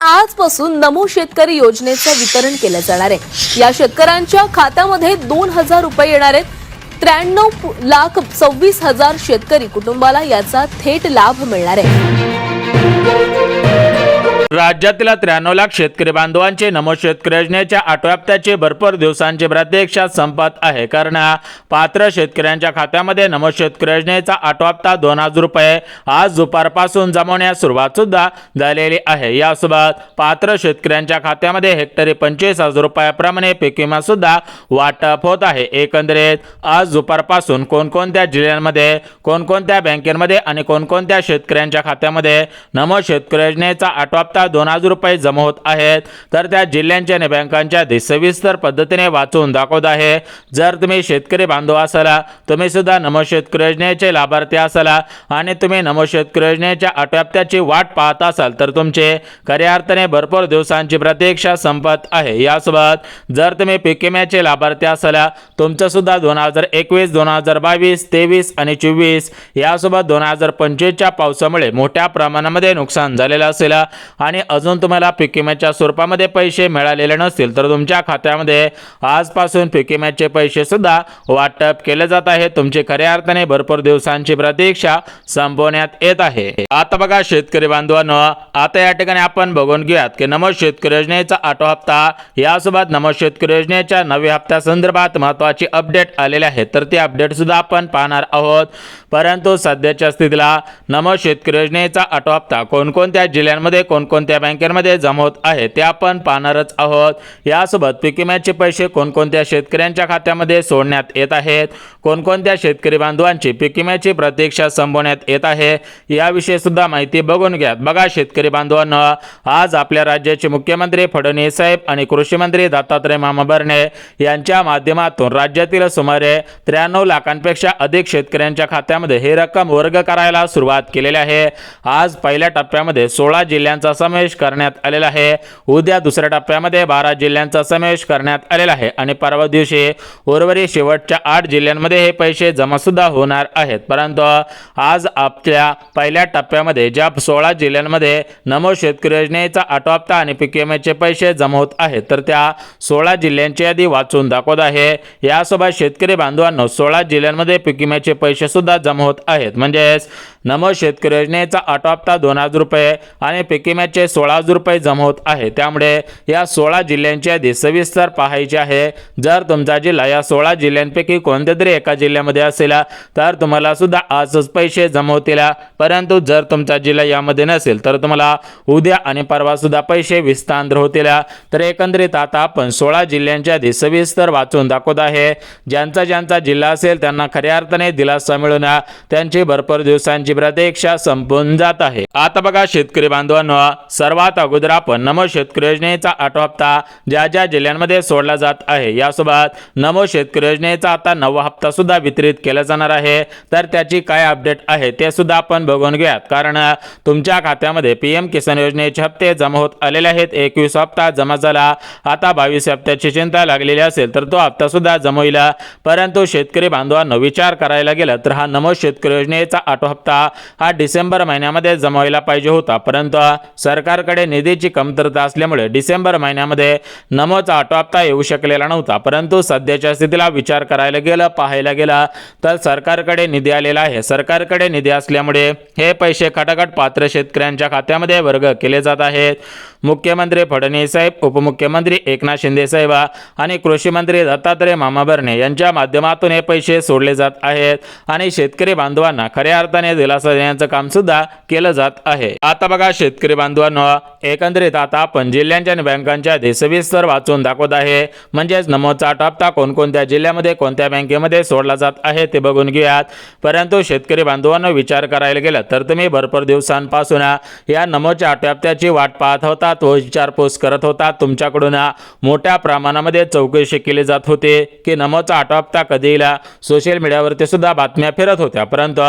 आजपासून नमो शेतकरी योजनेचं वितरण केलं जाणार आहे। या शेतकऱ्यांच्या खात्यामध्ये 2000 रुपये येणार आहेत। 93,26,000 शेतकरी कुटुंबाला याचा थेट लाभ मिळणार आहे। राज्यातील 93 लाख शेतकरी बांधवांचे नमो शेतकरी योजनेच्या 8व्या हप्त्याचे भरपूर दिवसांची प्रतीक्षा संपत आहे। कारण पात्र शेतकऱ्यांच्या खात्यामध्ये नमो शेतकरी योजनेचा 8वा हप्ता 2000 रुपये आज दुपारपासून जमवण्यास सुरुवात सुद्धा झालेली आहे। यासोबत पात्र शेतकऱ्यांच्या खात्यामध्ये हेक्टरी 25,000 रुपयाप्रमाणे पीक विमा सुद्धा वाटप होत आहे। एकंदरीत आज दुपारपासून कोणकोणत्या जिल्ह्यांमध्ये, कोणकोणत्या बँकेमध्ये आणि कोणकोणत्या शेतकऱ्यांच्या खात्यामध्ये नमो शेतकरी योजनेचा 8वा हप्ता 2000 रुपये जमा होत आहेत, तर त्या जिल्ह्यांच्या आणि बँकांच्या सविस्तर पद्धतीने वाचून दाखवत आहे। जर तुम्ही शेतकरी बांधव असाल, तुम्ही सुद्धा नमो शेतकरी योजनेचे लाभार्थी असाल आणि तुम्ही नमो शेतकरी योजनेच्या 8व्या हप्त्याची वाट पाहत असाल, तर तुमचे खऱ्या अर्थाने भरपूर दिवसांची प्रतीक्षा संपत आहे। यासोबत जर तुम्ही पीक विम्याचे लाभार्थी असाल, तुमचं सुद्धा 2021, 2022, 23 आणि 24 यासोबत 2025 च्या पावसामुळे मोठ्या प्रमाणामध्ये नुकसान झालेलं असेल आणि अजून तुम्हाला पीक विम्याच्या स्वरूपामध्ये पैसे मिळालेले नसतील, तर तुमच्या खात्यामध्ये आजपासून पीक विम्याचे पैसे सुद्धा वाटप केले जात आहे। तुमची खऱ्या अर्थाने भरपूर दिवसांची प्रतीक्षा संपवण्यात येत आहे। आता बघा शेतकरी बांधवांनो, आता या ठिकाणी आपण बघून घेऊयात की नमो शेतकरी योजनेचा 8वा हप्ता यासोबत नमो शेतकरी योजनेच्या 9व्या हप्त्या संदर्भात महत्त्वाची अपडेट आलेले आहे, तर ती अपडेट सुद्धा आपण पाहणार आहोत। परंतु सध्याच्या स्थितीला नमो शेतकरी योजनेचा 8वा हप्ता कोणकोणत्या जिल्ह्यांमध्ये, कोणकोणत्या बँकेमध्ये जमा होत आहे ते आपण पाहणारच आहोत। यासोबत पीक विम्याचे पैसे कोणकोणत्या शेतकऱ्यांच्या खात्यामध्ये सोडण्यात येत आहेत, कोणकोणत्या शेतकरी बांधवांची पीक विम्याची प्रतीक्षा संपवण्यात येत आहे, याविषयी सुद्धा माहिती बघून घ्या। बघा शेतकरी बांधवांनो, आज आपल्या राज्याचे मुख्यमंत्री फडणवीस साहेब आणि कृषी मंत्री दत्तात्रय मामा भरणे यांच्या माध्यमातून राज्यातील सुमारे 93 लाखांपेक्षा अधिक शेतकऱ्यांच्या खात्यामध्ये ही रक्कम वर्ग करायला सुरुवात केलेली आहे। आज पहिल्या टप्प्यामध्ये 16 जिल्ह्यांचा समावेश करण्यात आलेला आहे। उद्या दुसऱ्या टप्प्यामध्ये 12 जिल्ह्यांचा समावेश करण्यात आलेला आहे आणि परवा दिवशी उर्वरित शेवटच्या 8 जिल्ह्यांमध्ये हे पैसे जमा सुद्धा होणार आहेत। परंतु आज आपल्या पहिल्या टप्प्यामध्ये ज्या 16 जिल्ह्यांमध्ये नमो शेतकरी योजनेचा 8वा हप्ता आणि पीक विम्याचे पैसे जमा होत आहेत, तर त्या 16 जिल्ह्यांची यादी वाचून दाखवत आहे। यासोबत शेतकरी बांधवांनो, 16 जिल्ह्यांमध्ये पीक विम्याचे पैसे सुद्धा जमा होत आहेत। म्हणजेच नमो शेतकरी योजनेचा 8वा हप्ता 2000 रुपये आणि पीक विम्याचे 16,000 रुपये जमा होत आहे। त्यामुळे या 16 जिल्ह्यांची यादी सविस्तर पाहायची आहे। जर तुमचा जिल्हा या 16 जिल्ह्यांपैकी कोणत्या तरी एका जिल्ह्यामध्ये असेल, तर तुम्हाला सुद्धा आजच पैसे जमा होतील। परंतु जर तुमचा जिल्हा यामध्ये नसेल, तर तुम्हाला उद्या आणि परवा सुद्धा पैसे विस्तार होतील। तर एकंदरीत आता आपण 16 जिल्ह्यांची यादी सविस्तर वाचून दाखवत आहे। ज्यांचा जिल्हा असेल त्यांना खऱ्या अर्थाने दिलासा मिळून त्यांची भरपूर दिवसांची प्रतीक्षा संपून जात आहे। आता बघा शेतकरी बांधवांनो, सर्वात अगोदर आपण नमो शेतकरी योजनेचा 8वा हप्ता ज्या ज्या जिल्ह्यांमध्ये सोडला जात आहे, यासोबत नमो शेतकरी योजनेचा आता 9वा हप्ता सुद्धा वितरित केला जाणार आहे। तर त्याची काय अपडेट आहे ते सुद्धा आपण बघून घ्यात। कारण तुमच्या खात्यामध्ये पीएम किसान योजनेचे हप्ते जमा होत आलेले आहेत। 21 हप्ता जमा झाला, आता 22 हप्त्याची चिंता लागलेली असेल तर तो हप्ता सुद्धा जमा होईल। परंतु शेतकरी बांधवांनो, विचार करायला गेला तर हा नमो शेतकरी योजनेचा 8वा हप्ता हा डिसेंबर महिन्यामध्ये जमा व्हायला पाहिजे होता, परंतु सरकारकडे निधीची कमतरता असल्यामुळे डिसेंबर महिन्यामध्ये नमोचा 8वा हप्ता येऊ शकलेला नव्हता। परंतु सध्याच्या स्थितीला विचार करायला गेला, पाहायला गेला तर सरकारकडे निधी आलेला आहे। सरकारकडे निधी असल्यामुळे हे पैसे खटाखट पात्र शेतकऱ्यांच्या खात्यामध्ये वर्ग केले जात आहेत। मुख्यमंत्री फडणवीस साहेब, उपमुख्यमंत्री एकनाथ शिंदे साहेब आणि कृषी मंत्री दत्तात्रय मामा भरणे यांच्या माध्यमातून हे पैसे सोडले जात आहेत आणि शेतकरी बांधवांना खऱ्या अर्थाने दिलासा देण्याचं काम सुद्धा केलं जात आहे। आता बघा शेतकरी बांधवांनो, एकंदरीत आता आपण जिल्ह्यांच्या आणि बँकांच्या सविस्तर वाचून दाखवत आहे। म्हणजेच नमोचा 8वा हप्ता कोणकोणत्या जिल्ह्यामध्ये, कोणत्या बँकेमध्ये सोडला जात आहे ते बघून घेऊयात। परंतु शेतकरी बांधवांनो, विचार करायला गेला तर तुम्ही भरपूर दिवसांपासून या नमोच्या 8व्या हप्त्याची वाट पाहत होतात व विचारपूस करत होता। तुमच्याकडून मोठ्या प्रमाणामध्ये चौकशी केली जात होती की नमोचा 8वा हप्ता कधी येईल। सोशल मीडियावरती सुद्धा बातम्या फिरत होत्या, परंतु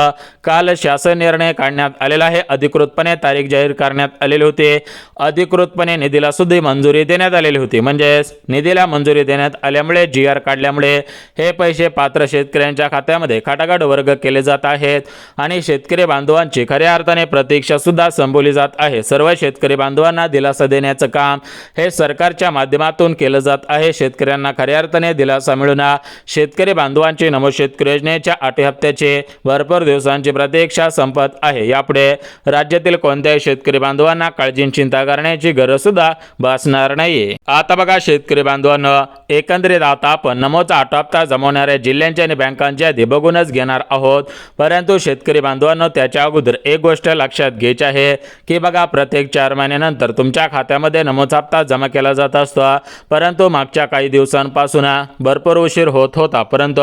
काल शासन निर्णय काढण्यात आलेला आहे। अधिकृतपणे तारीख जाहीर करण्यात आलेली आलेली होती. अधिकृतपणे निधीला सुद्धा मंजुरी देण्यात आलेली होती. म्हणजेच निधीला मंजुरी देण्यात आल्यामुळे GR काढल्यामुळे हे पैसे पात्र शेतकऱ्यांच्या खात्यामध्ये खटाखट वर्ग केले जात आहेत आणि शेतकरी बांधवांची खऱ्या अर्थाने प्रतीक्षा सुद्धा संपवली जात आहे. सर्व शेतकरी बांधवांना दिलासा देण्याचं काम हे सरकारच्या माध्यमातून केलं जात आहे. शेतकऱ्यांना खऱ्या अर्थाने दिलासा मिळून शेतकरी बांधवांची नमो शेतकरी योजनेच्या 8 हप्त्याचे भरपूर दिवसांची प्रतीक्षा संपत आहे. यापुढे राज्यातील कोणत्याही शेतकरी बांधवांना काळजी चिंता करण्याची गरज सुद्धा भासणार नाहीये. आता बघा शेतकरी बांधवांनो, एकंदरीत आता आपण नमोचा 8 हप्ता जमवणाऱ्या जिल्ह्यांची आणि बँकांची यादी बघूनच घेणार आहोत. परंतु शेतकरी बांधवांनो, त्याच्या अगोदर एक गोष्ट लक्षात घ्यायची आहे की बघा, प्रत्येक 4 महिन्यानंतर तुमच्या खात्यामध्ये नमोचा हप्ता जमा केला जात असतो. परंतु मागच्या काही दिवसांपासून भरपूर उशीर होत होता, परंतु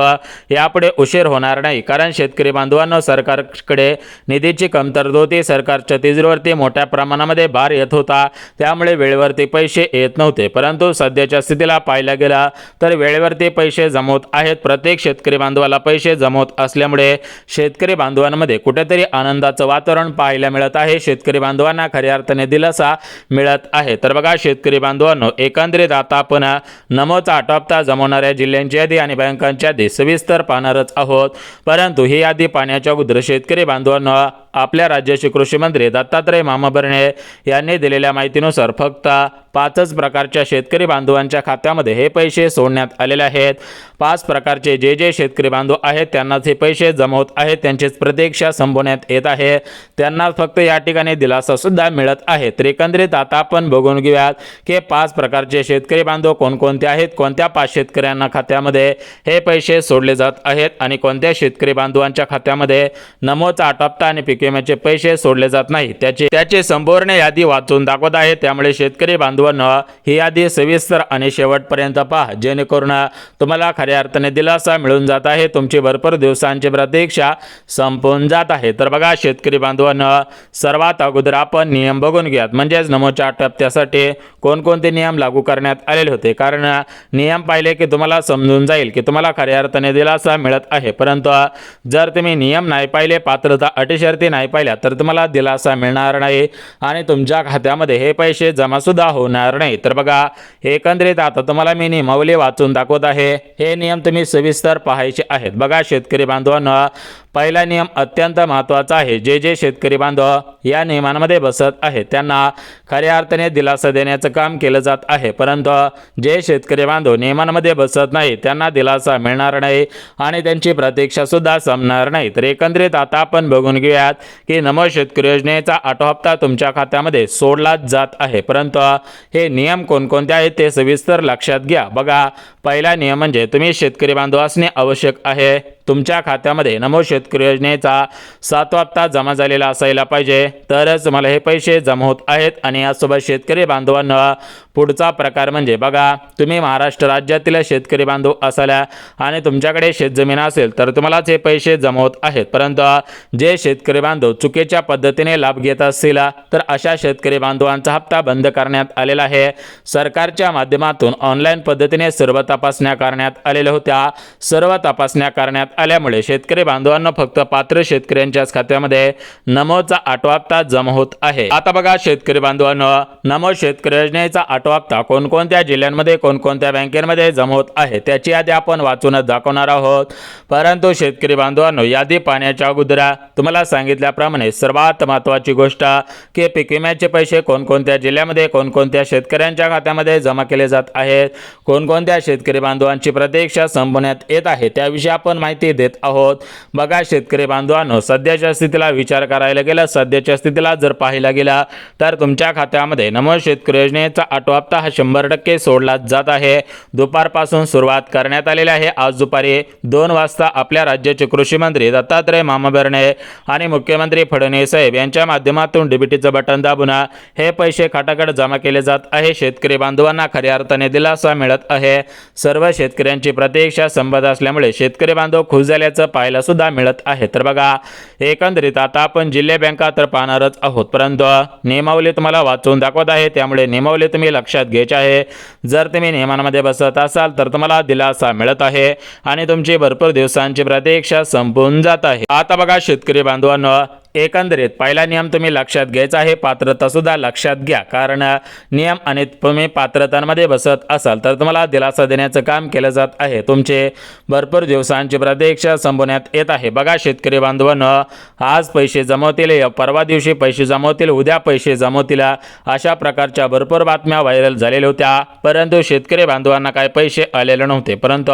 यापुढे उशीर होणार नाही. कारण शेतकरी बांधवांनो, सरकारकडे निधीची कमतरता होती. सरकारच्या तिजोरीवरती मोठ्या प्रमाणामध्ये भार येत होता, त्यामुळे वेळेवरती पैसे येत नव्हते. परंतु सध्याच्या स्थितीला पाहायला गेला तर वेळेवरती पैसे जमवत आहेत. प्रत्येक शेतकरी बांधवाला पैसे जमवत असल्यामुळे शेतकरी बांधवांमध्ये कुठेतरी आनंदाचं वातावरण पाहायला मिळत आहे. शेतकरी बांधवांना खऱ्या अर्थाने दिलासा मिळत आहे. तर बघा शेतकरी बांधवांनो, एकंदरीत आता आपण नमोचा 8 हप्ता जमवणाऱ्या जिल्ह्यांची यादी आणि बँकांची यादी सविस्तर पाहणारच आहोत. परंतु ही यादी पाहण्याच्या अगोदर शेतकरी बांधवांनो, आपल्या राज्याचे कृषी मंत्री दत्तात्रय मामा भरणे यांनी दिलेल्या माहितीनुसार फक्त 5च प्रकारच्या शेतकरी बांधवांच्या खात्यामध्ये हे पैसे सोडण्यात आलेले आहेत. 5 प्रकारचे जे शेतकरी बांधव आहेत त्यांनाच हे पैसे जमवत आहेत. त्यांचीच प्रतीक्षा संपवण्यात येत आहे. त्यांना फक्त या ठिकाणी दिलासा सुद्धा मिळत आहे. तर एकंदरीत आता आपण बघून घेऊयात की 5 प्रकारचे शेतकरी बांधव कोणकोणते आहेत, कोणत्या 5 शेतकऱ्यांना खात्यामध्ये हे पैसे सोडले जात आहेत आणि कोणत्या शेतकरी बांधवांच्या खात्यामध्ये नमोचा 8 हप्ता आणि पीक विम्याचे पैसे सोडले जात नाही त्याची संपूर्ण यादी वाचून दाखवत आहे. त्यामुळे शेतकरी बांधवांनो, ही यादी सविस्तर आणि शेवटपर्यंत पहा, जेणेकरून तुम्हाला खऱ्या अर्थाने दिलासा मिळून जात आहे. तुमची भरपूर दिवसांची प्रतीक्षा संपून जात आहे. तर बघा शेतकरी बांधवांनो, सर्वात अगोदर आपण नियम बघून घ्यात. म्हणजेच नमोच्या 8 हप्त्यासाठी कोणकोणते नियम लागू करण्यात आलेले होते. कारण नियम पाहिले की तुम्हाला समजून जाईल की तुम्हाला खऱ्या अर्थाने दिलासा मिळत आहे. परंतु जर तुम्ही नियम नाही पाहिले, पात्रता अटी शर्ती नाही पाहिल्या, तर तुम्हाला दिलासा मिळणार नाही आणि तुमच्या खात्यामध्ये हे पैसे जमा सुद्धा होणार नाही. तर बघा एकंदरीत आता तुम्हाला मी नियमावली वाचून दाखवत आहे. हे नियम तुम्ही सविस्तर पाहायचे आहेत. बघा शेतकरी बांधवांनो, पहिला नियम अत्यंत महत्त्वाचा आहे. जे शेतकरी बांधव या नियमांमध्ये बसत आहेत त्यांना खऱ्या अर्थाने दिलासा देण्याचं काम केलं जात आहे. परंतु जे शेतकरी बांधव नियमांमध्ये बसत नाही त्यांना दिलासा मिळणार नाही आणि त्यांची प्रतीक्षा सुद्धा संपणार नाही. तर एकंदरीत आता आपण बघून घेऊयात की नमो शेतकरी योजनेचा 8 हप्ता तुमच्या खात्यामध्ये सोडला जात आहे. परंतु हे नियम कोणकोणते आहेत ते सविस्तर लक्षात घ्या. बघा पहिला नियम म्हणजे तुम्ही शेतकरी बांधव असणे आवश्यक आहे. तुमच्या खात्यामध्ये नमो शेतकरी योजनेचा 7वा हप्ता जमा झालेला असायला पाहिजे, तरच मला हे पैसे जमा होत आहेत. आणि यासोबत शेतकरी बांधवांना पुढचा प्रकार म्हणजे बघा, तुम्ही महाराष्ट्र राज्यातील शेतकरी बांधव असाला आणि तुमच्याकडे शेतजमीन असेल तर तुम्हालाच हे पैसे जमा होत आहेत. परंतु जे शेतकरी बांधव चुकीच्या पद्धतीने लाभ घेत असतील तर अशा शेतकरी बांधवांचा हप्ता बंद करण्यात आलेला आहे. सरकारच्या माध्यमातून ऑनलाईन पद्धतीने सर्व तपासण्या करण्यात आलेल्या होत्या. सर्व तपासण्या करण्यात आल्यामुळे शेतकरी बांधवांना फक्त पात्र शेतकऱ्यांच्याच खात्यामध्ये नमोचा 8वा हप्ता जमा होत आहे. आता बघा शेतकरी बांधवांनो, नमो शेतकरी योजनेचा 8वा हप्ता कोणकोणत्या जिल्ह्यांमध्ये कोणकोणत्या बँकेमध्ये जमा होत आहे त्याची यादी आपण वाचूनच दाखवणार आहोत. परंतु शेतकरी बांधवांनो, यादी पाहण्याच्या अगोदर तुम्हाला सांगितल्याप्रमाणे सर्वात महत्त्वाची गोष्ट की पीक विम्याचे पैसे कोणकोणत्या जिल्ह्यामध्ये कोणकोणत्या शेतकऱ्यांच्या खात्यामध्ये जमा केले जात आहेत, कोणकोणत्या शेतकरी बांधवांची प्रतीक्षा संपवण्यात येत आहे त्याविषयी आपण माहिती देत आहोत. बघा शेतकरी बांधवांनो, सध्याच्या स्थितीला विचार करायला गेला, सध्याच्या स्थितीला जर पाहायला गेला तर तुमच्या खात्यामध्ये नमो शेतकरी योजनेचा 8वा हप्ता हा 100% सोडला जात आहे. दुपारपासून सुरुवात करण्यात आलेली आहे. आज दुपारी 2 वाजता आपल्या राज्याचे कृषी मंत्री दत्तात्रय मामा भरणे आणि मुख्यमंत्री फडणवीस साहेब यांच्या माध्यमातून डीबीटीचं बटन दाबून हे पैसे खात्याकडे जमा केले जात आहे. शेतकरी बांधवांना खऱ्या अर्थाने दिलासा मिळत आहे. सर्व शेतकऱ्यांची प्रतीक्षा संपत असल्यामुळे शेतकरी बांधव खुश झाल्याचं पाहायला सुद्धा मिळत आहे. तर बघा एकंदरीत आता आपण जिल्हा बँका तर पाहणारच आहोत, परंतु नियमावली तुम्हाला वाचून दाखवत आहे. त्यामुळे नियमावली तुम्ही लक्षात घ्यायची आहे. जर तुम्ही नियमांमध्ये बसत असाल तर तुम्हाला दिलासा मिळत आहे आणि तुमची भरपूर दिवसांची प्रतीक्षा संपून जात आहे. आता बघा शेतकरी बांधवांनो, एकंदरीत पहिला नियम तुम्ही लक्षात घ्यायचा आहे, पात्रता सुद्धा लक्षात घ्या, कारण नियम आणि तुम्ही पात्रतांमध्ये बसत असाल तर तुम्हाला दिलासा देण्याचं काम केलं जात आहे. तुमचे भरपूर दिवसांची प्रतीक्षा संपवण्यात येत आहे. बघा शेतकरी बांधवांनो, आज पैसे जमवतील, परवा दिवशी पैसे जमवतील, उद्या पैसे जमवतील, अशा प्रकारच्या भरपूर बातम्या व्हायरल झालेल्या होत्या. परंतु शेतकरी बांधवांना काय पैसे आलेले नव्हते. परंतु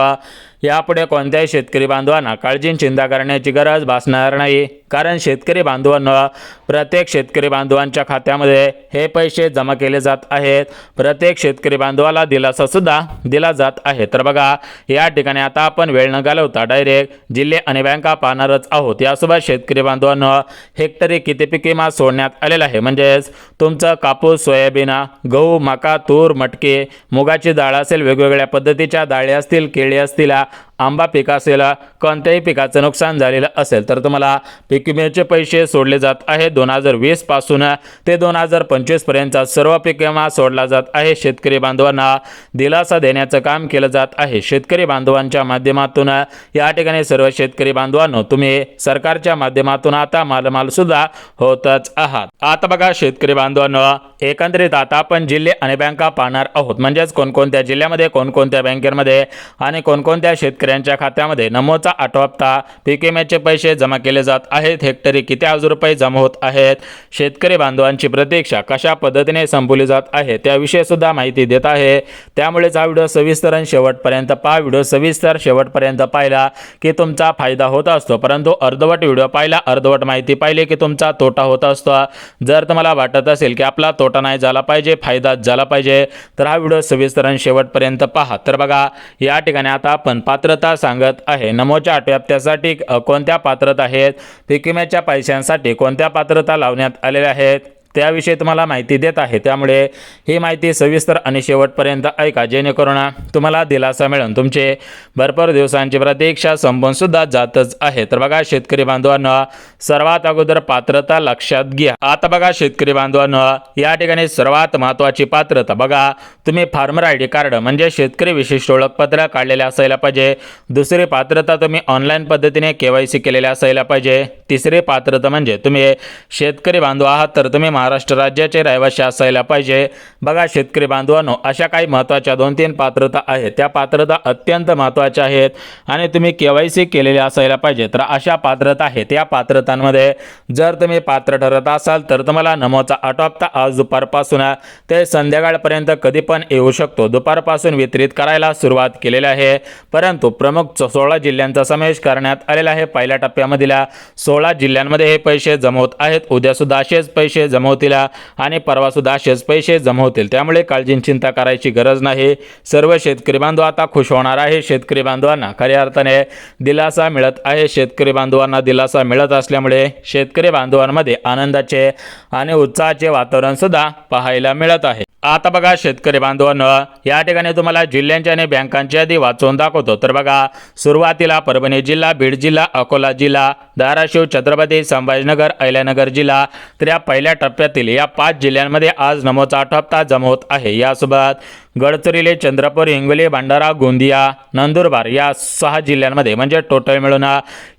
यापुढे कोणत्याही शेतकरी बांधवांना काळजी चिंता करण्याची गरज भासणार नाही, कारण शेतकरी बांधवांना प्रत्येक शेतकरी बांधवांच्या खात्यामध्ये हे पैसे जमा केले जात आहेत. प्रत्येक शेतकरी बांधवाला दिलासा सुद्धा दिला जात आहे. तर बघा या ठिकाणी आता आपण वेळ न घालवता डायरेक्ट जिल्हे आणि बँका पाहणारच आहोत. यासोबत शेतकरी बांधवांना हेक्टरी किती पीक विमा सोडण्यात आलेला आहे, म्हणजेच तुमचं कापूस, सोयाबीन, गहू, मका, तूर, मटके, मुगाची डाळ असेल, वेगवेगळ्या पद्धतीच्या डाळी असतील, केळी असतील, आंबा पीक असेल, कोणत्याही पिकाचं नुकसान झालेलं असेल तर तुम्हाला पीक विम्याचे पैसे सोडले जात आहेत. 2020 पासून ते 2025 पर्यंतचा सर्व पीक विमा सोडला जात आहे. शेतकरी बांधवांना दिलासा देण्याचं काम केलं जात आहे. शेतकरी बांधवांच्या माध्यमातून या ठिकाणी सर्व शेतकरी बांधवांनो तुम्ही सरकारच्या माध्यमातून आता मालमाल सुद्धा होतच आहात. आता बघा शेतकरी बांधवांनो, एकंदरीत आता आपण जिल्हे आणि बँका पाहणार आहोत, म्हणजेच कोणकोणत्या जिल्ह्यामध्ये, कोणकोणत्या बँकेमध्ये आणि कोणकोणत्या शेतकऱ्यांच्या खात्यामध्ये नमोचा आठवा हप्ता पीक विम्याचे पैसे जमा केले जात आहेत. हेक्टरी किती हजार रुपये जमा होत आहेत, शेतकरी बांधवांची प्रतीक्षा कशा पद्धतीने संपवली जात आहे त्याविषयी सुद्धा माहिती देत आहे. त्यामुळेच हा व्हिडिओ सविस्तर आणि शेवटपर्यंत पहा. व्हिडिओ सविस्तर शेवटपर्यंत पाहिला की तुमचा फायदा होत असतो, परंतु अर्धवट व्हिडिओ पाहिला, अर्धवट माहिती पाहिली की तुमचा तोटा होत असतो. जर तुम्हाला वाटत असेल की आपला तोटा नाही झाला पाहिजे, फायदाच झाला पाहिजे, तर हा व्हिडिओ सविस्तर आणि शेवटपर्यंत पहा. तर बघा या ठिकाणी आता आपण पात्रता सांगत आहे. नमोच्या आठव्या हप्त्यासाठी कोणत्या पात्रता आहेत, पीक विम्याच्या पैशांसाठी कोणत्या पात्रता लावण्यात आलेल्या आहेत त्याविषयी तुम्हाला माहिती देत आहे. त्यामुळे ही माहिती सविस्तर आणि शेवटपर्यंत ऐका, जेणेकरून तुम्हाला दिलासा मिळेल. तुमचे भरपूर दिवसांची प्रतीक्षा संपून सुद्धा जातच आहे. तर बघा शेतकरी बांधवांनो, सर्वात अगोदर पात्रता लक्षात घ्या. आता बघा शेतकरी बांधवांनो, या ठिकाणी सर्वात महत्त्वाची पात्रता बघा, तुम्ही फार्मर आय डी कार्ड म्हणजे शेतकरी विशिष्ट ओळखपत्र काढलेले असायला पाहिजे. दुसरी पात्रता तुम्ही ऑनलाईन पद्धतीने KYC केलेले असायला पाहिजे. तिसरी पात्रता म्हणजे तुम्ही शेतकरी बांधव आहात तर तुम्ही महाराष्ट्र राज्याचे रहिवासी असायला पाहिजे. बघा शेतकरी बांधवांनो, अशा काही महत्त्वाच्या 2-3 पात्रता आहेत. त्या पात्रता अत्यंत महत्त्वाच्या आहेत आणि तुम्ही KYC केलेले असायला पाहिजे. तर अशा पात्रता आहेत. या पात्रतांमध्ये जर तुम्ही पात्र ठरत असाल तर तुम्हाला नमोचा आठवा हप्ता आज दुपारपासून ते संध्याकाळपर्यंत कधी पण येऊ शकतो. दुपारपासून वितरित करायला सुरुवात केलेली आहे, परंतु प्रमुख 16 जिल्ह्यांचा समावेश करण्यात आलेला आहे. पहिल्या टप्प्यामधील 16 जिल्ह्यांमध्ये हे पैसे जमवत आहेत. उद्या सुद्धा असेच पैसे जमवतील आणि परवा सुद्धा असेच पैसे जमवतील. त्यामुळे काळजी चिंता करायची गरज नाही. सर्व शेतकरी बांधव आता खुश होणार आहे. शेतकरी बांधवांना खऱ्या अर्थाने दिलासा मिळत आहे. शेतकरी बांधवांना दिलासा मिळत असल्यामुळे शेतकरी बांधवांमध्ये आनंदाचे आणि उत्साहाचे वातावरण सुद्धा पाहायला मिळत आहे. आता बघा शेतकरी बांधवांनो, या ठिकाणी तुम्हाला जिल्ह्यांची आणि बँकांची यादी वाचून दाखवतो. तर बघा सुरुवातीला परभणी जिल्हा, बीड जिल्हा, अकोला जिल्हा, धाराशिव, छत्रपती संभाजीनगर, अहिल्यानगर जिल्हा. तर या पहिल्या टप्प्यातील या 5 जिल्ह्यांमध्ये आज नमोचा आठवा हप्ता जमा होत आहे. यासोबत गडचिरोली, चंद्रपूर, हिंगोली, भंडारा, गोंदिया, नंदुरबार या 6 जिल्ह्यांमध्ये म्हणजे टोटल मिळून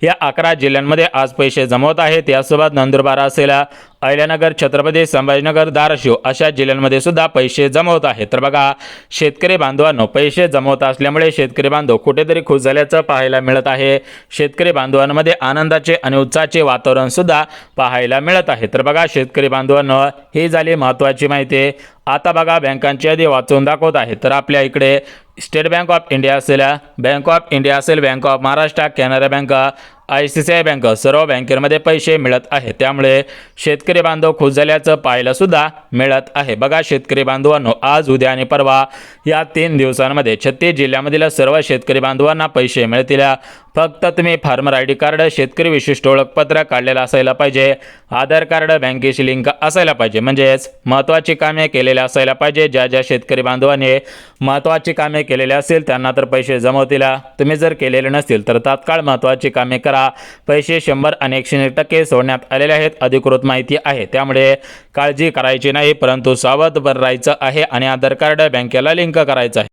या 11 जिल्ह्यांमध्ये आज पैसे जमवत आहेत. यासोबत नंदुरबार असेल, अहिल्यानगर, छत्रपती संभाजीनगर, धाराशिव अशा जिल्ह्यांमध्ये सुद्धा पैसे जमवत आहेत. तर बघा शेतकरी बांधवांनो, पैसे जमवत असल्यामुळे शेतकरी बांधव कुठेतरी खुश झाल्याचं पाहायला मिळत आहे. शेतकरी बांधवांमध्ये आनंदाचे आणि उत्साहाचे वातावरण सुद्धा पाहायला मिळत आहे. तर बघा शेतकरी बांधवांनो, ही झाली महत्त्वाची माहिती. आता बघा बँकांची यादी वाचून दाखवत आहे. तर आपल्या इकडे स्टेट बँक ऑफ इंडिया असेल, बँक ऑफ इंडिया असेल, bank of Maharashtra, Canara bank, ICICI bank सर्व बँकेमध्ये पैसे मिळत आहे. त्यामुळे शेतकरी बांधव खुश झाल्याचं पाहायला सुद्धा मिळत आहे. बघा शेतकरी बांधवांनो, आज, उद्या आणि परवा या 3 दिवसांमध्ये 36 जिल्ह्यामधील सर्व शेतकरी बांधवांना पैसे मिळतील. फक्त तुम्ही फार्मर आय डी कार्ड, शेतकरी विशिष्ट ओळखपत्र काढलेलं असायला पाहिजे. आधार कार्ड, बँकेशी लिंक असायला पाहिजे, म्हणजेच महत्त्वाची कामे केलेली असायला पाहिजे. ज्या ज्या शेतकरी बांधवांनी महत्त्वाची कामे केलेली असेल त्यांना तर पैसे जमवतील. तुम्ही जर केलेले नसतील तर तात्काळ महत्त्वाची कामे करा. पैसे 100 आणि 101% सोडण्यात आलेले आहेत. अधिकृत माहिती आहे, त्यामुळे काळजी करायची नाही, परंतु सावध राहायचं आहे आणि आधार कार्ड बँकेला लिंक करायचं आहे.